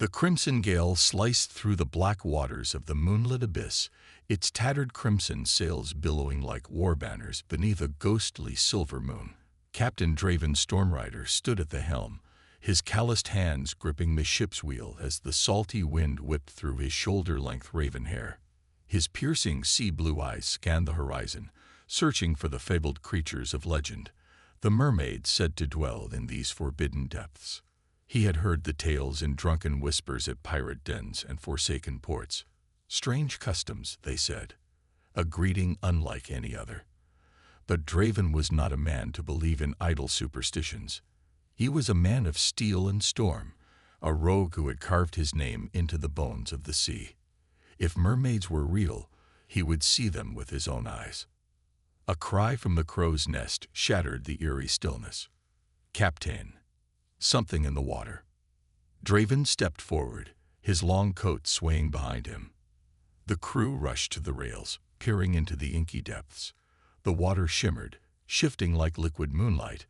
The crimson gale sliced through the black waters of the moonlit abyss, its tattered crimson sails billowing like war banners beneath a ghostly silver moon. Captain Draven Stormrider stood at the helm, his calloused hands gripping the ship's wheel as the salty wind whipped through his shoulder-length raven hair. His piercing sea-blue eyes scanned the horizon, searching for the fabled creatures of legend, the mermaids said to dwell in these forbidden depths. He had heard the tales in drunken whispers at pirate dens and forsaken ports. Strange customs, they said, a greeting unlike any other. But Draven was not a man to believe in idle superstitions. He was a man of steel and storm, a rogue who had carved his name into the bones of the sea. If mermaids were real, he would see them with his own eyes. A cry from the crow's nest shattered the eerie stillness. "Captain!" Something in the water. Draven stepped forward, his long coat swaying behind him. The crew rushed to the rails, peering into the inky depths. The water shimmered, shifting like liquid moonlight.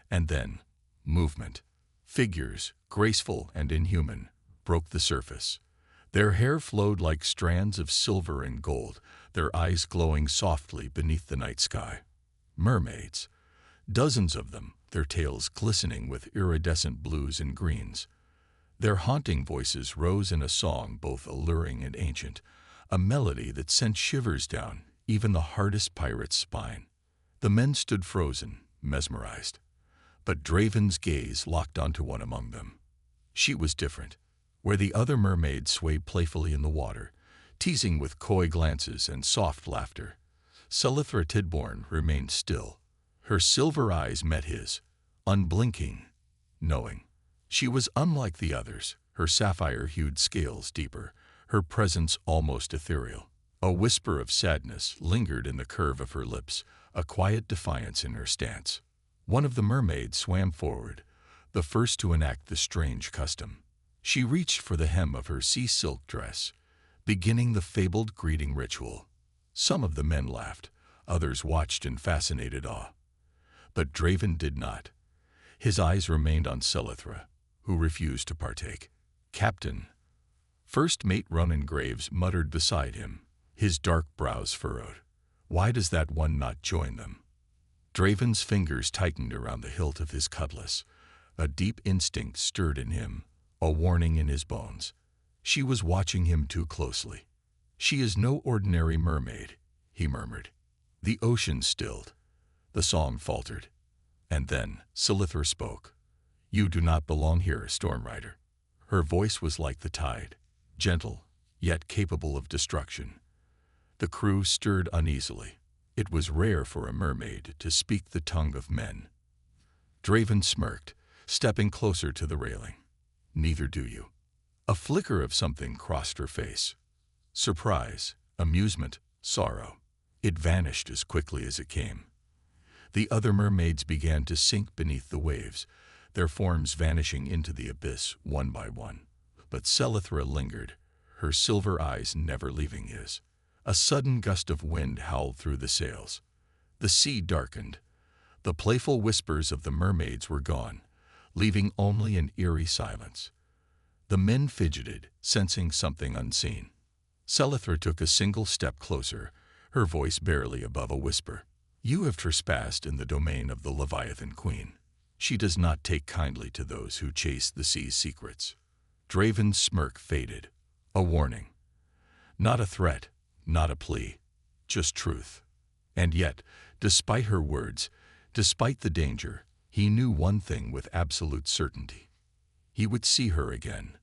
And then, movement. Figures, graceful and inhuman, broke the surface. Their hair flowed like strands of silver and gold, their eyes glowing softly beneath the night sky. Mermaids. Dozens of them, their tails glistening with iridescent blues and greens. Their haunting voices rose in a song both alluring and ancient, a melody that sent shivers down even the hardest pirate's spine. The men stood frozen, mesmerized. But Draven's gaze locked onto one among them. She was different. Where the other mermaids swayed playfully in the water, teasing with coy glances and soft laughter, Selithra Tidborn remained still. Her silver eyes met his, unblinking, knowing. She was unlike the others, her sapphire-hued scales deeper, her presence almost ethereal. A whisper of sadness lingered in the curve of her lips, a quiet defiance in her stance. One of the mermaids swam forward, the first to enact the strange custom. She reached for the hem of her sea silk dress, beginning the fabled greeting ritual. Some of the men laughed, others watched in fascinated awe. But Draven did not. His eyes remained on Selithra, who refused to partake. "Captain." First Mate Ronan Graves muttered beside him, his dark brows furrowed. "Why does that one not join them?" Draven's fingers tightened around the hilt of his cutlass. A deep instinct stirred in him, a warning in his bones. She was watching him too closely. "She is no ordinary mermaid," he murmured. The ocean stilled. The song faltered. And then Selithra spoke. "You do not belong here, Stormrider." Her voice was like the tide, gentle, yet capable of destruction. The crew stirred uneasily. It was rare for a mermaid to speak the tongue of men. Draven smirked, stepping closer to the railing. "Neither do you." A flicker of something crossed her face. Surprise, amusement, sorrow. It vanished as quickly as it came. The other mermaids began to sink beneath the waves, their forms vanishing into the abyss one by one. But Selithra lingered, her silver eyes never leaving his. A sudden gust of wind howled through the sails. The sea darkened. The playful whispers of the mermaids were gone, leaving only an eerie silence. The men fidgeted, sensing something unseen. Selithra took a single step closer, her voice barely above a whisper. "You have trespassed in the domain of the Leviathan Queen. She does not take kindly to those who chase the sea's secrets." Draven's smirk faded. A warning. Not a threat, not a plea, just truth. And yet, despite her words, despite the danger, he knew one thing with absolute certainty. He would see her again.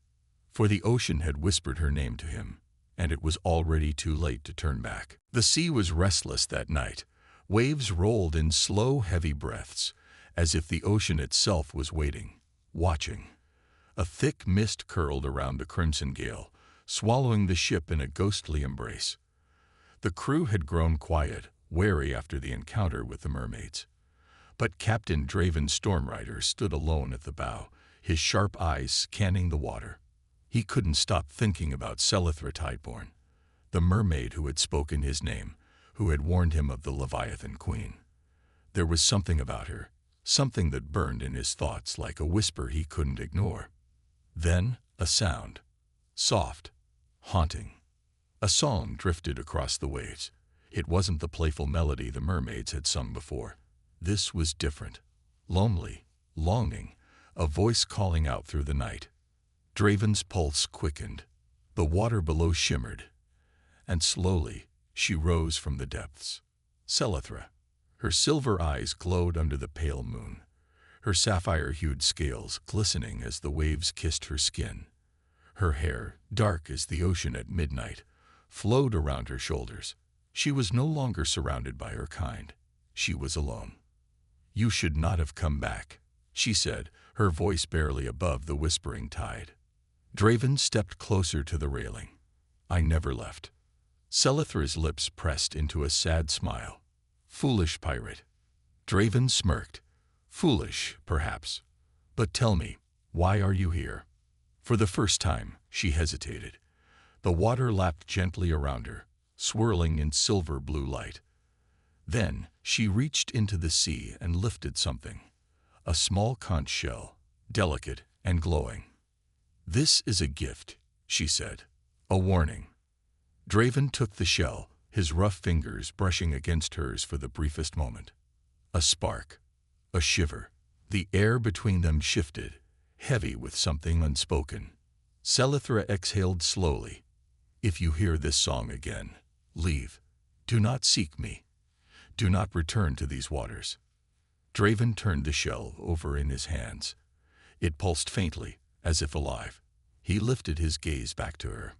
For the ocean had whispered her name to him, and it was already too late to turn back. The sea was restless that night. Waves rolled in slow, heavy breaths, as if the ocean itself was waiting, watching. A thick mist curled around the crimson gale, swallowing the ship in a ghostly embrace. The crew had grown quiet, wary after the encounter with the mermaids. But Captain Draven Stormrider stood alone at the bow, his sharp eyes scanning the water. He couldn't stop thinking about Selithra Tidborn, the mermaid who had spoken his name, who had warned him of the Leviathan Queen. There was something about her, something that burned in his thoughts like a whisper he couldn't ignore. Then, A sound, soft, haunting. A song drifted across the waves. It wasn't the playful melody the mermaids had sung before. This was different. Lonely, longing, a voice calling out through the night. Draven's pulse quickened. The water below shimmered, and slowly she rose from the depths. Selethra. Her silver eyes glowed under the pale moon, her sapphire-hued scales glistening as the waves kissed her skin. Her hair, dark as the ocean at midnight, flowed around her shoulders. She was no longer surrounded by her kind. She was alone. "You should not have come back," she said, her voice barely above the whispering tide. Draven stepped closer to the railing. "I never left." Selethra's lips pressed into a sad smile. "Foolish pirate." Draven smirked. "Foolish, perhaps. But tell me, why are you here?" For the first time, she hesitated. The water lapped gently around her, swirling in silver blue light. Then she reached into the sea and lifted something. A small conch shell, delicate and glowing. "This is a gift," she said. "A warning." Draven took the shell, his rough fingers brushing against hers for the briefest moment. A spark, a shiver. The air between them shifted, heavy with something unspoken. Selethra exhaled slowly. "If you hear this song again, leave. Do not seek me. Do not return to these waters." Draven turned the shell over in his hands. It pulsed faintly, as if alive. He lifted his gaze back to her.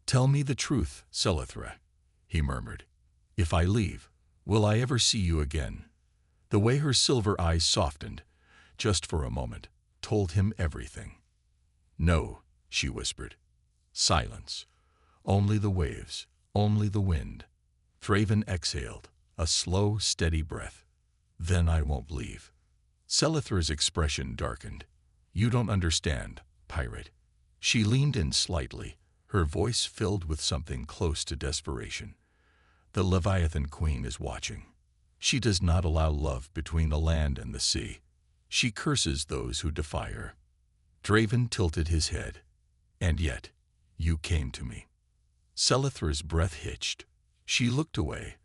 "Tell me the truth, Selethra," he murmured. "If I leave, will I ever see you again?" The way her silver eyes softened, just for a moment, told him everything. "No," she whispered. Silence. Only the waves, only the wind. Draven exhaled, a slow, steady breath. "Then I won't leave." Selethra's expression darkened. "You don't understand, pirate." She leaned in slightly, her voice filled with something close to desperation. "The Leviathan Queen is watching. She does not allow love between the land and the sea. She curses those who defy her." Draven tilted his head. "And yet, you came to me." Selethra's breath hitched. She looked away,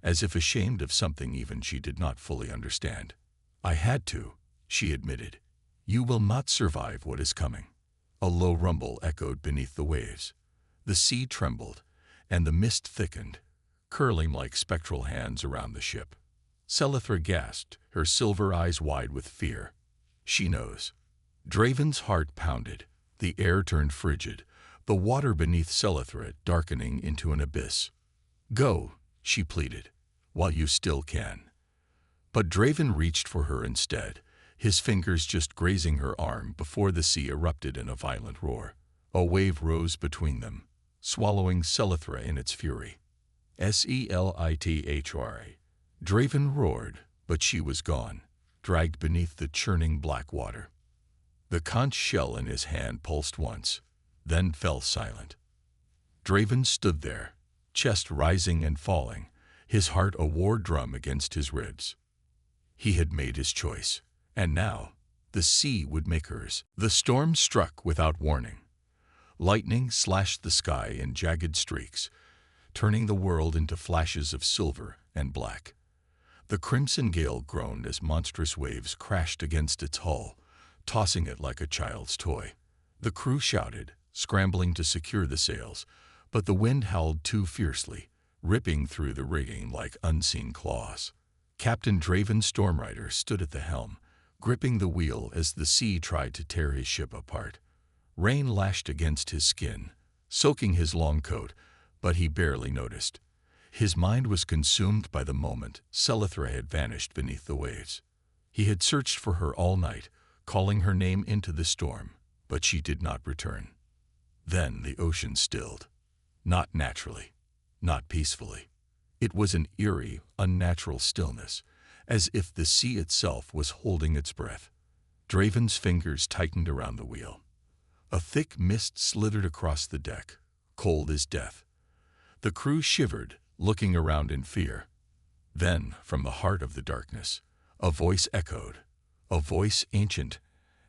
as if ashamed of something even she did not fully understand. "I had to," she admitted. "You will not survive what is coming." A low rumble echoed beneath the waves. The sea trembled, and the mist thickened, curling like spectral hands around the ship. Selethra gasped, her silver eyes wide with fear. "She knows." Draven's heart pounded. The air turned frigid, the water beneath Selethra darkening into an abyss. "Go," she pleaded, "while you still can." But Draven reached for her instead, his fingers just grazing her arm before the sea erupted in a violent roar. A wave rose between them, swallowing Selethra in its fury. Selithra. Draven roared, but she was gone, dragged beneath the churning black water. The conch shell in his hand pulsed once, then fell silent. Draven stood there, chest rising and falling, his heart a war drum against his ribs. He had made his choice, and now the sea would make hers. The storm struck without warning. Lightning slashed the sky in jagged streaks, turning the world into flashes of silver and black. The crimson gale groaned as monstrous waves crashed against its hull, tossing it like a child's toy. The crew shouted, scrambling to secure the sails, but the wind howled too fiercely, ripping through the rigging like unseen claws. Captain Draven Stormrider stood at the helm, gripping the wheel as the sea tried to tear his ship apart. Rain lashed against his skin, soaking his long coat, but he barely noticed. His mind was consumed by the moment Selethra had vanished beneath the waves. He had searched for her all night, calling her name into the storm, but she did not return. Then the ocean stilled. Not naturally, not peacefully. It was an eerie, unnatural stillness, as if the sea itself was holding its breath. Draven's fingers tightened around the wheel. A thick mist slithered across the deck, cold as death. The crew shivered, looking around in fear. Then, from the heart of the darkness, a voice echoed, a voice ancient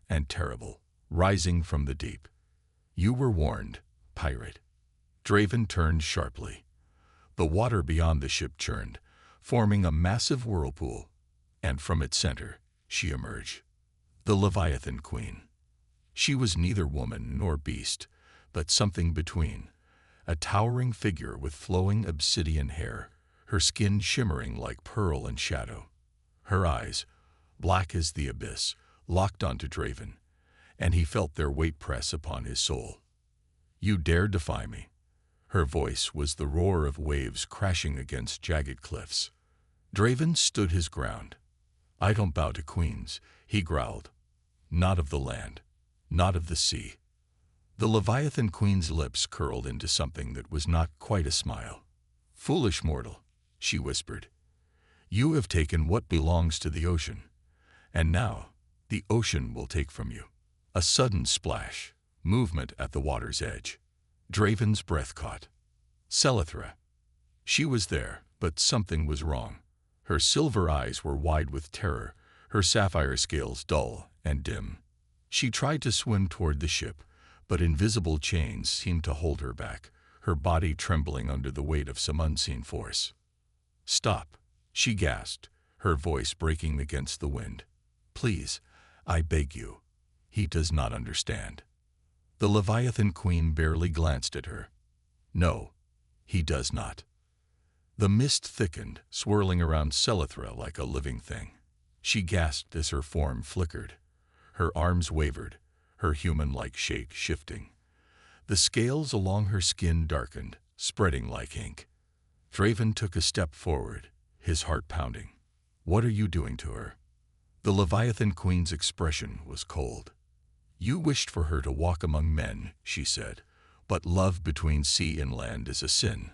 and terrible, rising from the deep. You were warned, pirate. Draven turned sharply. The water beyond the ship churned, forming a massive whirlpool, and from its center, she emerged. The Leviathan Queen. She was neither woman nor beast, but something between. A towering figure with flowing obsidian hair, her skin shimmering like pearl and shadow. Her eyes, black as the abyss, locked onto Draven, and he felt their weight press upon his soul. You dare defy me? Her voice was the roar of waves crashing against jagged cliffs. Draven stood his ground. I don't bow to queens, he growled. Not of the land, not of the sea. The Leviathan Queen's lips curled into something that was not quite a smile. Foolish mortal, she whispered. You have taken what belongs to the ocean, and now the ocean will take from you. A sudden splash, movement at the water's edge. Draven's breath caught. Selithra. She was there, but something was wrong. Her silver eyes were wide with terror, her sapphire scales dull and dim. She tried to swim toward the ship, but invisible chains seemed to hold her back, her body trembling under the weight of some unseen force. Stop, she gasped, her voice breaking against the wind. Please, I beg you. He does not understand. The Leviathan Queen barely glanced at her. No, he does not. The mist thickened, swirling around Selithra like a living thing. She gasped as her form flickered. Her arms wavered, her human-like shape shifting. The scales along her skin darkened, spreading like ink. Draven took a step forward, his heart pounding. What are you doing to her? The Leviathan Queen's expression was cold. You wished for her to walk among men, she said, but love between sea and land is a sin.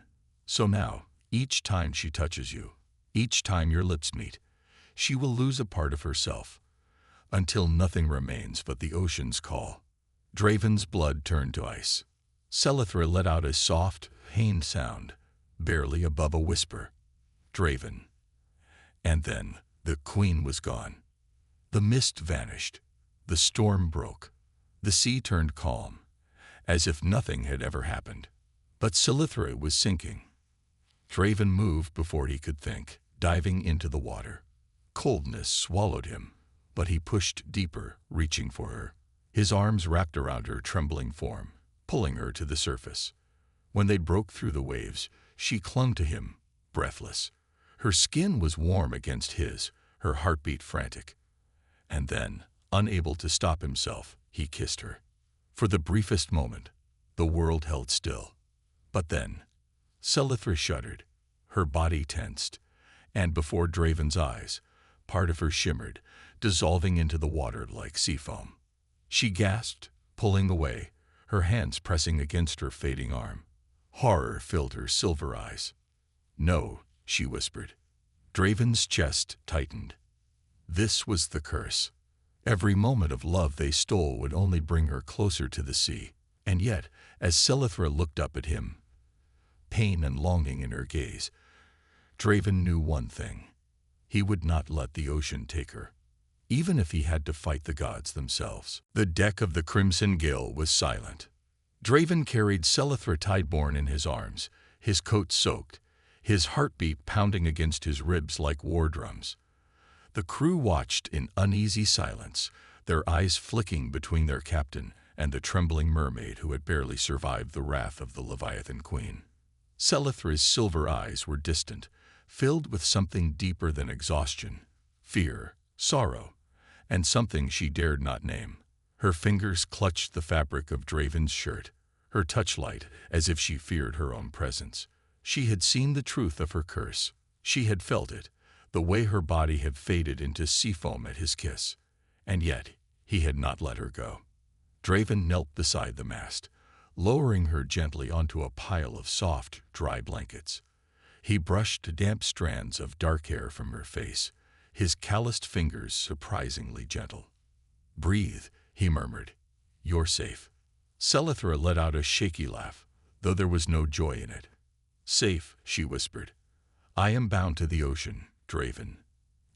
So now, each time she touches you, each time your lips meet, she will lose a part of herself, until nothing remains but the ocean's call. Draven's blood turned to ice. Selithra let out a soft, pained sound, barely above a whisper. Draven. And then the queen was gone. The mist vanished. The storm broke. The sea turned calm, as if nothing had ever happened. But Selithra was sinking. Draven moved before he could think, diving into the water. Coldness swallowed him, but he pushed deeper, reaching for her. His arms wrapped around her trembling form, pulling her to the surface. When they broke through the waves, she clung to him, breathless. Her skin was warm against his, her heartbeat frantic. And then, unable to stop himself, he kissed her. For the briefest moment, the world held still. But then, Selithra shuddered, her body tensed, and before Draven's eyes, part of her shimmered, dissolving into the water like sea foam. She gasped, pulling away, her hands pressing against her fading arm. Horror filled her silver eyes. No, she whispered. Draven's chest tightened. This was the curse. Every moment of love they stole would only bring her closer to the sea. And yet, as Selithra looked up at him, pain and longing in her gaze, Draven knew one thing. He would not let the ocean take her, even if he had to fight the gods themselves. The deck of the Crimson Gale was silent. Draven carried Selithra tideborne in his arms, his coat soaked, his heartbeat pounding against his ribs like war drums. The crew watched in uneasy silence, their eyes flicking between their captain and the trembling mermaid who had barely survived the wrath of the Leviathan Queen. Selithra's silver eyes were distant, filled with something deeper than exhaustion, fear, sorrow, and something she dared not name. Her fingers clutched the fabric of Draven's shirt, her touch light as if she feared her own presence. She had seen the truth of her curse. She had felt it, the way her body had faded into sea foam at his kiss. And yet, he had not let her go. Draven knelt beside the mast, lowering her gently onto a pile of soft, dry blankets. He brushed damp strands of dark hair from her face, his calloused fingers surprisingly gentle. Breathe, he murmured. You're safe. Selithra let out a shaky laugh, though there was no joy in it. Safe, she whispered. I am bound to the ocean, Draven.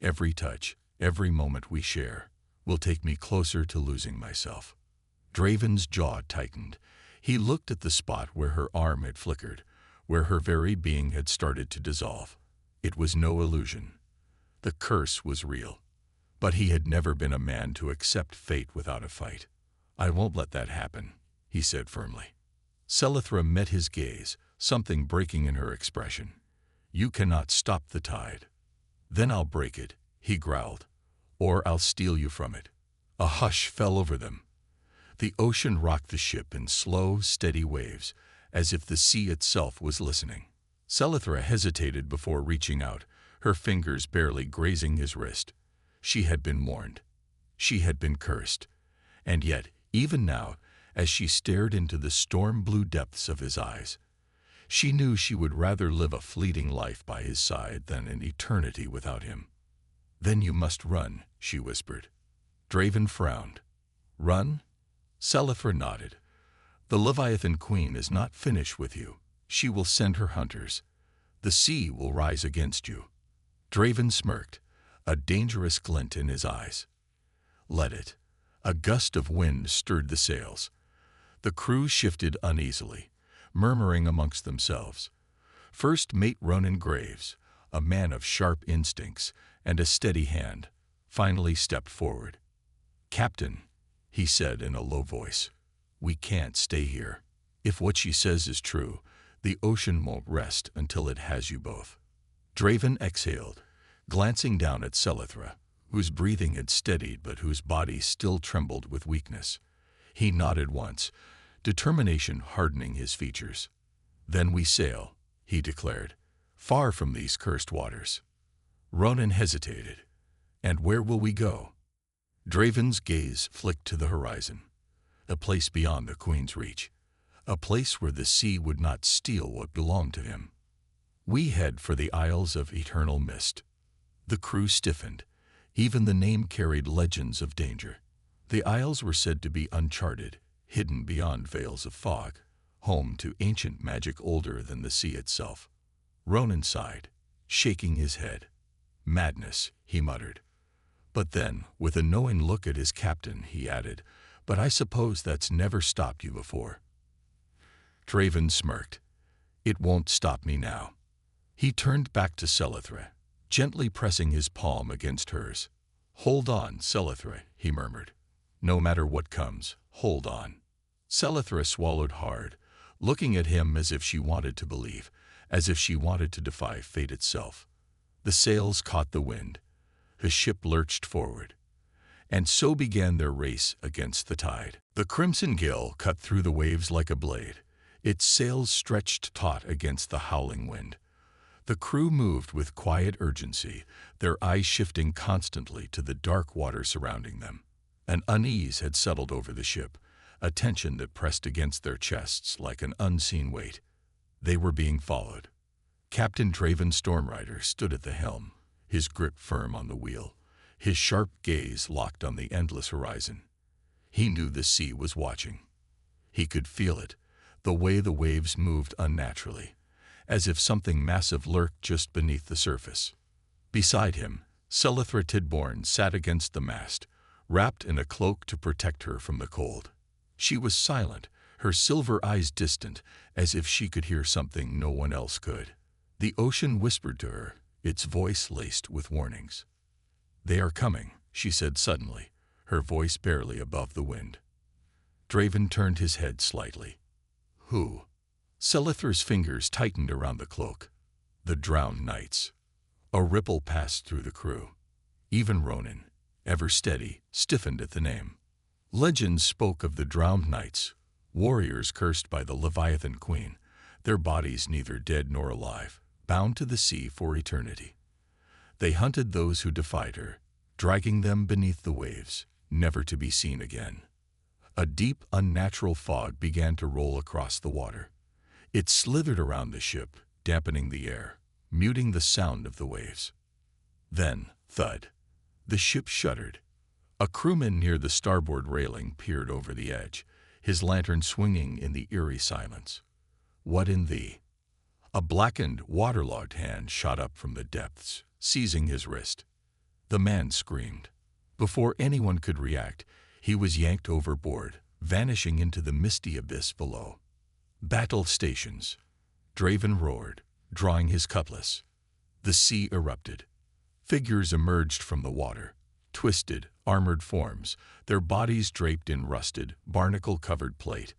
Every touch, every moment we share, will take me closer to losing myself. Draven's jaw tightened. He looked at the spot where her arm had flickered, where her very being had started to dissolve. It was no illusion. The curse was real. But he had never been a man to accept fate without a fight. "I won't let that happen," he said firmly. Selithra met his gaze, something breaking in her expression. "You cannot stop the tide." "Then I'll break it," he growled, "or I'll steal you from it." A hush fell over them. The ocean rocked the ship in slow, steady waves, as if the sea itself was listening. Selithra hesitated before reaching out, her fingers barely grazing his wrist. She had been warned. She had been cursed. And yet, even now, as she stared into the storm-blue depths of his eyes, she knew she would rather live a fleeting life by his side than an eternity without him. "Then you must run," she whispered. Draven frowned. "Run?" Selithra nodded. "The Leviathan Queen is not finished with you. She will send her hunters. The sea will rise against you." Draven smirked, a dangerous glint in his eyes. "Let it." A gust of wind stirred the sails. The crew shifted uneasily, murmuring amongst themselves. First mate Ronan Graves, a man of sharp instincts and a steady hand, finally stepped forward. "Captain," he said in a low voice, "we can't stay here. If what she says is true, the ocean won't rest until it has you both." Draven exhaled, glancing down at Selithra, whose breathing had steadied but whose body still trembled with weakness. He nodded once, determination hardening his features. "Then we sail," he declared, "far from these cursed waters." Ronan hesitated. "And where will we go?" Draven's gaze flicked to the horizon. A place beyond the Queen's reach. A place where the sea would not steal what belonged to him. "We head for the Isles of Eternal Mist." The crew stiffened. Even the name carried legends of danger. The isles were said to be uncharted, hidden beyond veils of fog, home to ancient magic older than the sea itself. Ronan sighed, shaking his head. "Madness," he muttered. But then, with a knowing look at his captain, he added, "But I suppose that's never stopped you before." Draven smirked. "It won't stop me now." He turned back to Selithra, gently pressing his palm against hers. "Hold on, Selithra," he murmured. "No matter what comes, hold on." Selithra swallowed hard, looking at him as if she wanted to believe, as if she wanted to defy fate itself. The sails caught the wind. The ship lurched forward. And so began their race against the tide. The crimson gale cut through the waves like a blade. Its sails stretched taut against the howling wind. The crew moved with quiet urgency, their eyes shifting constantly to the dark water surrounding them. An unease had settled over the ship, a tension that pressed against their chests like an unseen weight. They were being followed. Captain Draven Stormrider stood at the helm, his grip firm on the wheel, his sharp gaze locked on the endless horizon. He knew the sea was watching. He could feel it, the way the waves moved unnaturally, as if something massive lurked just beneath the surface. Beside him, Selithra Tidborn sat against the mast, wrapped in a cloak to protect her from the cold. She was silent, her silver eyes distant, as if she could hear something no one else could. The ocean whispered to her, its voice laced with warnings. "They are coming," she said suddenly, her voice barely above the wind. Draven turned his head slightly. "Who?" Selithra's fingers tightened around the cloak. "The drowned knights." A ripple passed through the crew. Even Ronan, ever steady, stiffened at the name. Legends spoke of the drowned knights, warriors cursed by the Leviathan Queen, their bodies neither dead nor alive, bound to the sea for eternity. They hunted those who defied her, dragging them beneath the waves, never to be seen again. A deep, unnatural fog began to roll across the water. It slithered around the ship, dampening the air, muting the sound of the waves. Then, thud. The ship shuddered. A crewman near the starboard railing peered over the edge, his lantern swinging in the eerie silence. "What in the—" A blackened, waterlogged hand shot up from the depths, seizing his wrist. The man screamed. Before anyone could react, he was yanked overboard, vanishing into the misty abyss below. Battle stations. Draven roared, drawing his cutlass. The sea erupted. Figures emerged from the water, twisted, armored forms, their bodies draped in rusted, barnacle-covered plate.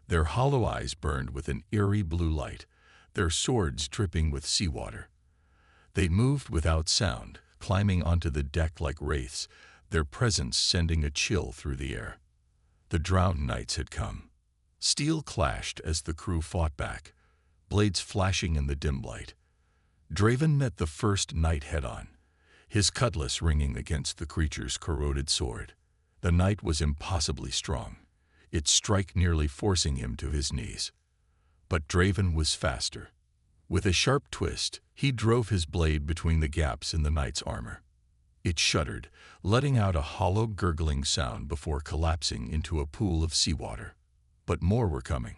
Their hollow eyes burned with an eerie blue light, their swords dripping with seawater. They moved without sound, climbing onto the deck like wraiths, their presence sending a chill through the air. The drowned knights had come. Steel clashed as the crew fought back, blades flashing in the dim light. Draven met the first knight head-on, his cutlass ringing against the creature's corroded sword. The knight was impossibly strong, its strike nearly forcing him to his knees. But Draven was faster. With a sharp twist, he drove his blade between the gaps in the knight's armor. It shuddered, letting out a hollow, gurgling sound before collapsing into a pool of seawater. But more were coming.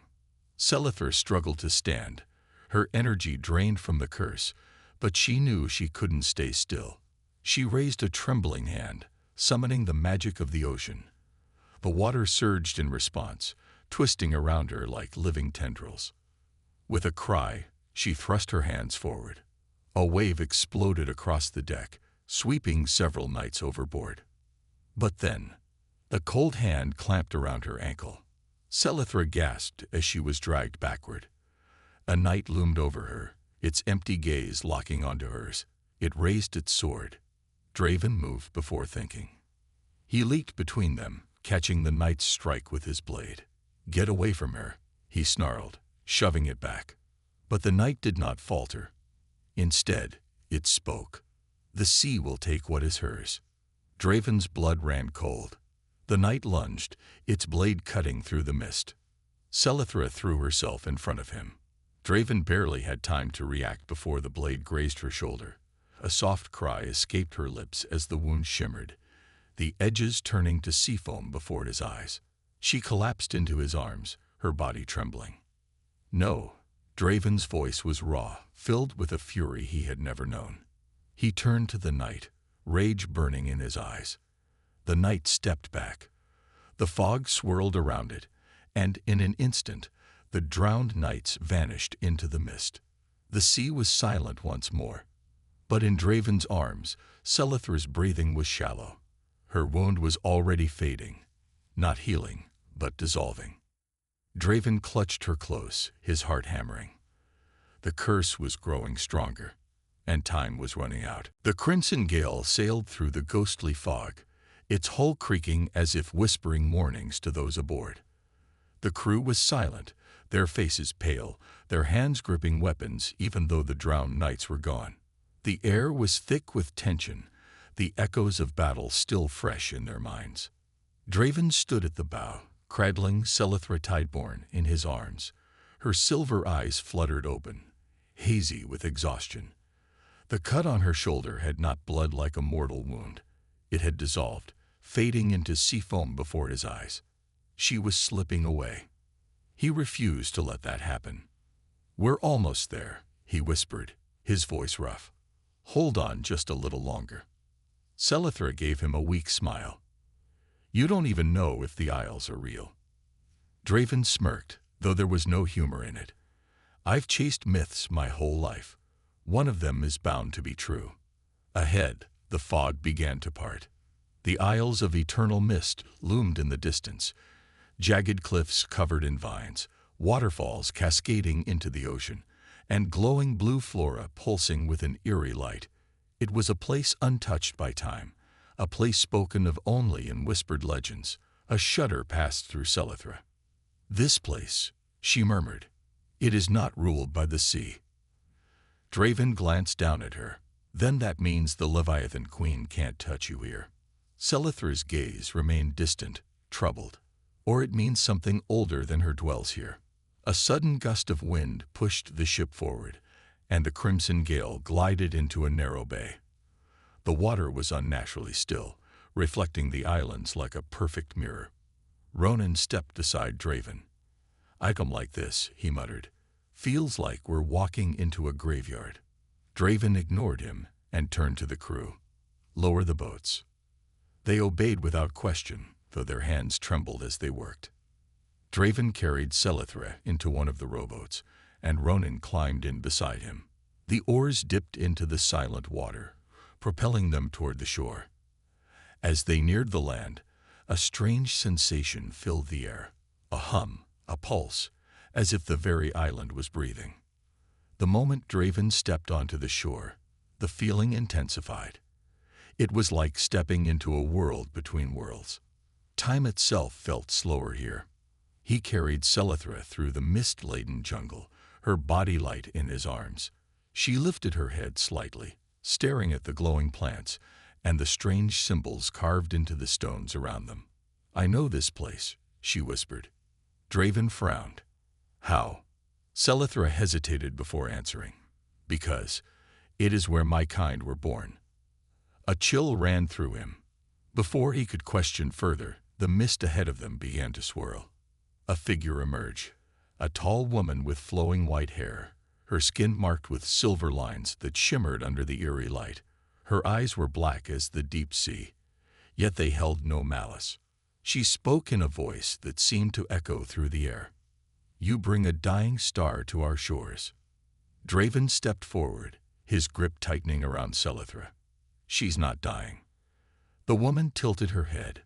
Selithra struggled to stand, her energy drained from the curse, but she knew she couldn't stay still. She raised a trembling hand, summoning the magic of the ocean. The water surged in response, twisting around her like living tendrils. With a cry, she thrust her hands forward. A wave exploded across the deck, sweeping several knights overboard. But then, the cold hand clamped around her ankle. Selithra gasped as she was dragged backward. A knight loomed over her, its empty gaze locking onto hers. It raised its sword. Draven moved before thinking. He leaped between them, catching the knight's strike with his blade. "Get away from her," he snarled, shoving it back. But the knight did not falter. Instead, it spoke. "The sea will take what is hers." Draven's blood ran cold. The knight lunged, its blade cutting through the mist. Selithra threw herself in front of him. Draven barely had time to react before the blade grazed her shoulder. A soft cry escaped her lips as the wound shimmered, the edges turning to sea foam before his eyes. She collapsed into his arms, her body trembling. "No." Draven's voice was raw, filled with a fury he had never known. He turned to the knight, rage burning in his eyes. The knight stepped back. The fog swirled around it, and in an instant, the drowned knights vanished into the mist. The sea was silent once more. But in Draven's arms, Selithra's breathing was shallow. Her wound was already fading, not healing, but dissolving. Draven clutched her close, his heart hammering. The curse was growing stronger, and time was running out. The crimson gale sailed through the ghostly fog, its hull creaking as if whispering warnings to those aboard. The crew was silent, their faces pale, their hands gripping weapons even though the drowned knights were gone. The air was thick with tension, the echoes of battle still fresh in their minds. Draven stood at the bow, cradling Selithra Tideborn in his arms. Her silver eyes fluttered open, hazy with exhaustion. The cut on her shoulder had not bled like a mortal wound. It had dissolved, fading into sea foam before his eyes. She was slipping away. He refused to let that happen. "We're almost there," he whispered, his voice rough. "Hold on just a little longer." Selithra gave him a weak smile. "You don't even know if the Isles are real." Draven smirked, though there was no humor in it. "I've chased myths my whole life. One of them is bound to be true." Ahead, the fog began to part. The Isles of Eternal Mist loomed in the distance, jagged cliffs covered in vines, waterfalls cascading into the ocean, and glowing blue flora pulsing with an eerie light. It was a place untouched by time, a place spoken of only in whispered legends. A shudder passed through Selithra. "This place," she murmured, "it is not ruled by the sea." Draven glanced down at her. "Then that means the Leviathan Queen can't touch you here." Selithra's gaze remained distant, troubled. "Or it means something older than her dwells here." A sudden gust of wind pushed the ship forward, and the crimson gale glided into a narrow bay. The water was unnaturally still, reflecting the islands like a perfect mirror. Ronan stepped beside Draven. "I come like this," he muttered. "Feels like we're walking into a graveyard." Draven ignored him and turned to the crew. "Lower the boats." They obeyed without question, though their hands trembled as they worked. Draven carried Selithra into one of the rowboats, and Ronan climbed in beside him. The oars dipped into the silent water, propelling them toward the shore. As they neared the land, a strange sensation filled the air, a hum, a pulse, as if the very island was breathing. The moment Draven stepped onto the shore, the feeling intensified. It was like stepping into a world between worlds. Time itself felt slower here. He carried Selithra through the mist-laden jungle, her body light in his arms. She lifted her head slightly, staring at the glowing plants and the strange symbols carved into the stones around them. "I know this place," she whispered. Draven frowned. "How?" Selithra hesitated before answering. "Because it is where my kind were born." A chill ran through him. Before he could question further, the mist ahead of them began to swirl. A figure emerged, a tall woman with flowing white hair, her skin marked with silver lines that shimmered under the eerie light. Her eyes were black as the deep sea, yet they held no malice. She spoke in a voice that seemed to echo through the air. "You bring a dying star to our shores." Draven stepped forward, his grip tightening around Selithra. "She's not dying." The woman tilted her head.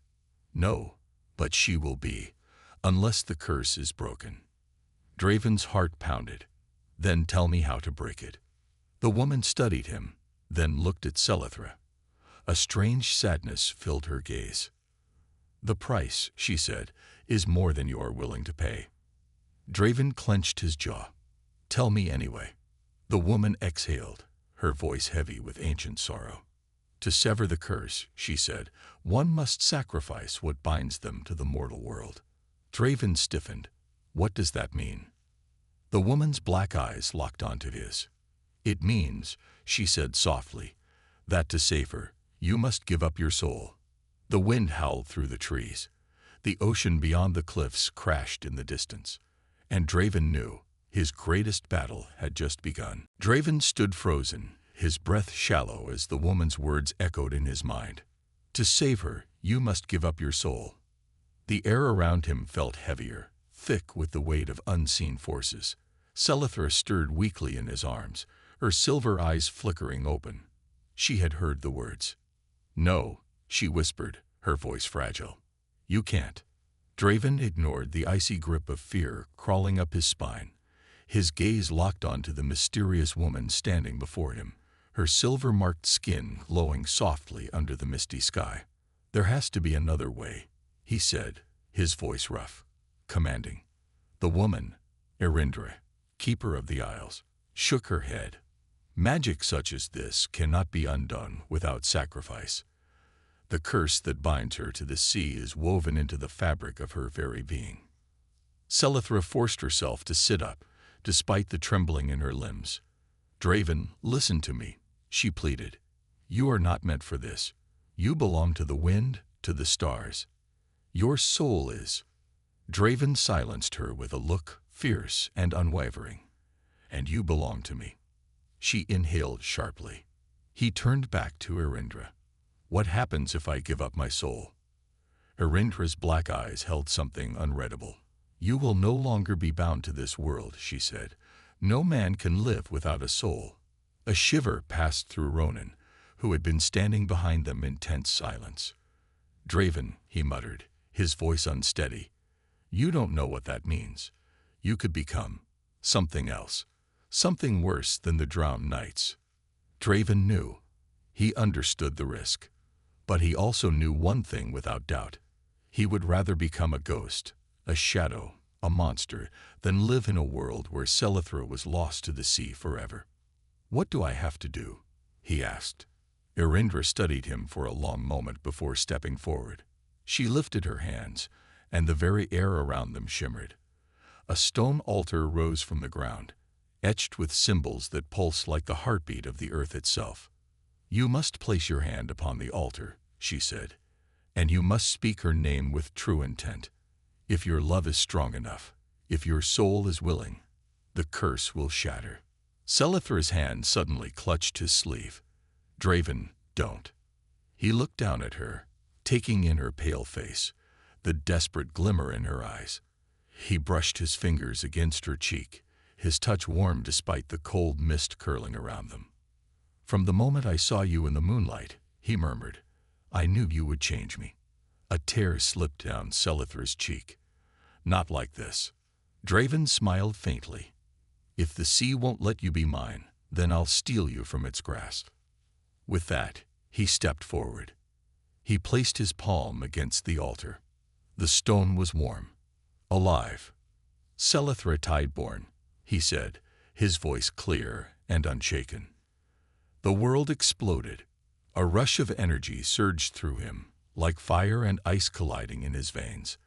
"No, but she will be, unless the curse is broken." Draven's heart pounded. "Then tell me how to break it." The woman studied him, then looked at Selithra. A strange sadness filled her gaze. "The price," she said, "is more than you are willing to pay." Draven clenched his jaw. "Tell me anyway." The woman exhaled, her voice heavy with ancient sorrow. "To sever the curse," she said, "one must sacrifice what binds them to the mortal world." Draven stiffened. "What does that mean?" The woman's black eyes locked onto his. "It means," she said softly, "that to save her, you must give up your soul." The wind howled through the trees. The ocean beyond the cliffs crashed in the distance. And Draven knew his greatest battle had just begun. Draven stood frozen, his breath shallow as the woman's words echoed in his mind. "To save her, you must give up your soul." The air around him felt heavier, thick with the weight of unseen forces. Selithra stirred weakly in his arms, her silver eyes flickering open. She had heard the words. "No," she whispered, her voice fragile. "You can't." Draven ignored the icy grip of fear crawling up his spine. His gaze locked onto the mysterious woman standing before him, her silver-marked skin glowing softly under the misty sky. "There has to be another way," he said, his voice rough, commanding. The woman, Erindra, keeper of the Isles, shook her head. "Magic such as this cannot be undone without sacrifice. The curse that binds her to the sea is woven into the fabric of her very being." Selithra forced herself to sit up, despite the trembling in her limbs. "Draven, listen to me," she pleaded. "You are not meant for this. You belong to the wind, to the stars. Your soul is." Draven silenced her with a look fierce and unwavering. "And you belong to me." She inhaled sharply. He turned back to Erindra. "What happens if I give up my soul?" Erindra's black eyes held something unreadable. "You will no longer be bound to this world," she said. "No man can live without a soul." A shiver passed through Ronan, who had been standing behind them in tense silence. "Draven," he muttered, his voice unsteady, "you don't know what that means. You could become something else, something worse than the drowned knights." Draven knew. He understood the risk. But he also knew one thing without doubt. He would rather become a ghost, a shadow, a monster, than live in a world where Selithra was lost to the sea forever. "What do I have to do?" he asked. Erindra studied him for a long moment before stepping forward. She lifted her hands, and the very air around them shimmered. A stone altar rose from the ground, etched with symbols that pulse like the heartbeat of the earth itself. "You must place your hand upon the altar," she said, "and you must speak her name with true intent. If your love is strong enough, if your soul is willing, the curse will shatter." Selithra's hand suddenly clutched his sleeve. "Draven, don't." He looked down at her, taking in her pale face, the desperate glimmer in her eyes. He brushed his fingers against her cheek, his touch warm despite the cold mist curling around them. "From the moment I saw you in the moonlight," he murmured, "I knew you would change me." A tear slipped down Selithra's cheek. "Not like this." Draven smiled faintly. "If the sea won't let you be mine, then I'll steal you from its grasp." With that, he stepped forward. He placed his palm against the altar. The stone was warm, alive. "Selithra Tideborn," he said, his voice clear and unshaken. The world exploded. A rush of energy surged through him, like fire and ice colliding in his veins.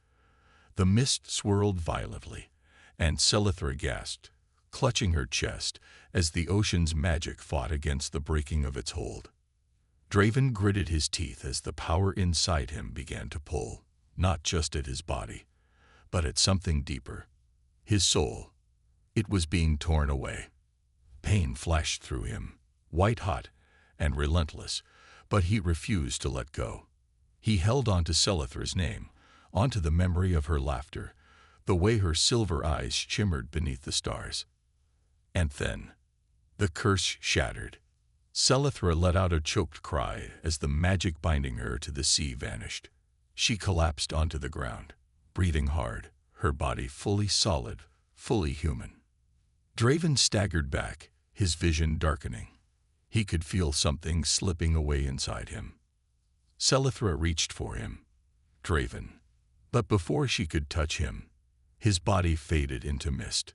The mist swirled violently, and Selithra gasped, clutching her chest as the ocean's magic fought against the breaking of its hold. Draven gritted his teeth as the power inside him began to pull, not just at his body, but at something deeper. His soul. It was being torn away. Pain flashed through him, white-hot and relentless, but he refused to let go. He held on to Selithra's name, onto the memory of her laughter, the way her silver eyes shimmered beneath the stars. And then, the curse shattered. Selithra let out a choked cry as the magic binding her to the sea vanished. She collapsed onto the ground, breathing hard, her body fully solid, fully human. Draven staggered back, his vision darkening. He could feel something slipping away inside him. Selithra reached for him. Draven. But before she could touch him, his body faded into mist.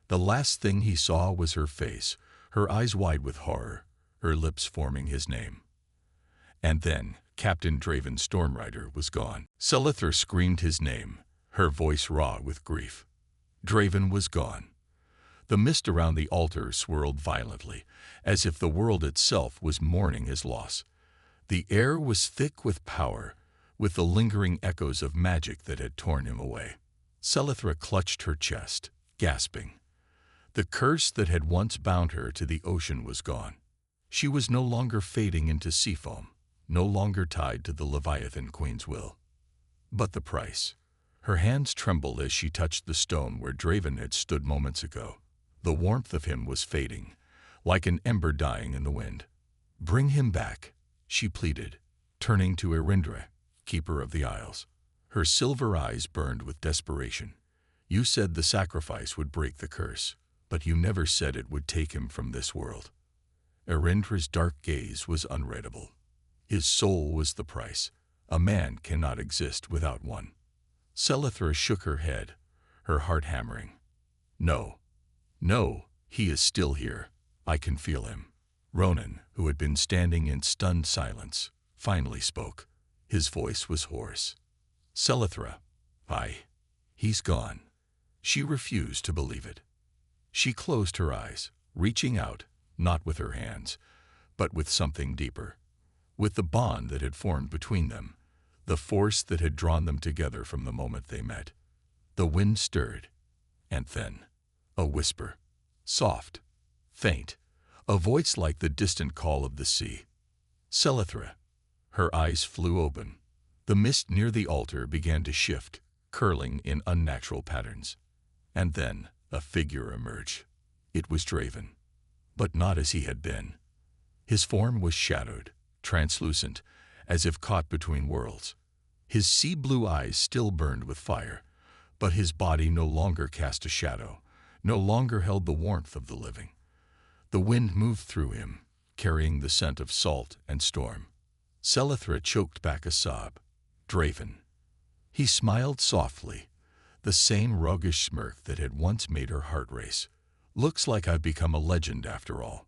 The last thing he saw was her face, her eyes wide with horror, her lips forming his name. And then Captain Draven Stormrider was gone. Selithra screamed his name, her voice raw with grief. Draven was gone. The mist around the altar swirled violently, as if the world itself was mourning his loss. The air was thick with power, with the lingering echoes of magic that had torn him away. Selithra clutched her chest, gasping. The curse that had once bound her to the ocean was gone. She was no longer fading into sea foam, no longer tied to the Leviathan Queen's will. But the price. Her hands trembled as she touched the stone where Draven had stood moments ago. The warmth of him was fading, like an ember dying in the wind. "Bring him back," she pleaded, turning to Erindra, Keeper of the Isles. Her silver eyes burned with desperation. "You said the sacrifice would break the curse, but you never said it would take him from this world." Erindra's dark gaze was unreadable. His soul was the price. A man cannot exist without one. Selithra shook her head, her heart hammering. "No. No, he is still here. I can feel him." Ronan, who had been standing in stunned silence, finally spoke. His voice was hoarse. "Selithra, he's gone." She refused to believe it. She closed her eyes, reaching out, not with her hands, but with something deeper. With the bond that had formed between them, the force that had drawn them together from the moment they met. The wind stirred, and then, a whisper, soft, faint, a voice like the distant call of the sea. "Selithra." Her eyes flew open. The mist near the altar began to shift, curling in unnatural patterns. And then a figure emerged. It was Draven, but not as he had been. His form was shadowed, translucent, as if caught between worlds. His sea-blue eyes still burned with fire, but his body no longer cast a shadow, no longer held the warmth of the living. The wind moved through him, carrying the scent of salt and storm. Selithra choked back a sob. "Draven." He smiled softly, the same roguish smirk that had once made her heart race. "Looks like I've become a legend after all."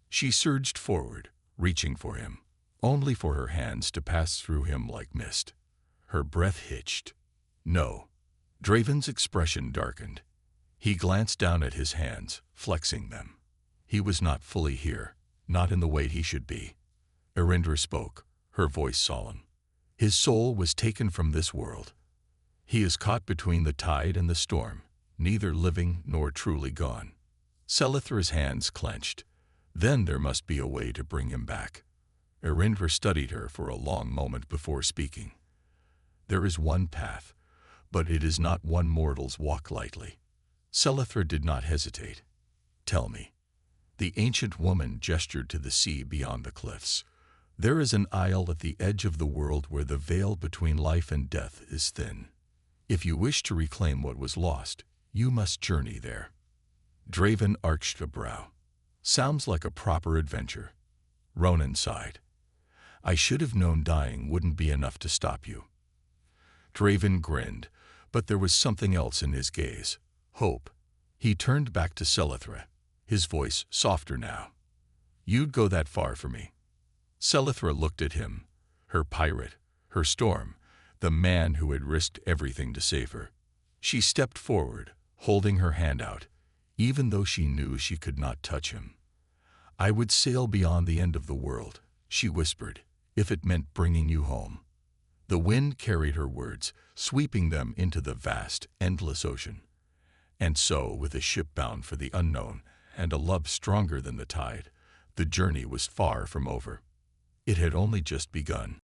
She surged forward, reaching for him, only for her hands to pass through him like mist. Her breath hitched. "No." Draven's expression darkened. He glanced down at his hands, flexing them. He was not fully here, not in the way he should be. Erindra spoke, her voice solemn. "His soul was taken from this world. He is caught between the tide and the storm, neither living nor truly gone." Selithra's hands clenched. Then there must be a way to bring him back. Erindra studied her for a long moment before speaking. There is one path, but it is not one mortals walk lightly. Selethra did not hesitate. Tell me. The ancient woman gestured to the sea beyond the cliffs. There is an isle at the edge of the world where the veil between life and death is thin. If you wish to reclaim what was lost, you must journey there. Draven arched a brow. Sounds like a proper adventure. Ronan sighed. I should have known dying wouldn't be enough to stop you. Draven grinned, but there was something else in his gaze. Hope. He turned back to Selethra, his voice softer now. You'd go that far for me. Selethra looked at him, her pirate, her storm, the man who had risked everything to save her. She stepped forward, holding her hand out, even though she knew she could not touch him. I would sail beyond the end of the world, she whispered, if it meant bringing you home. The wind carried her words, sweeping them into the vast, endless ocean. And so, with a ship bound for the unknown and a love stronger than the tide, the journey was far from over. It had only just begun.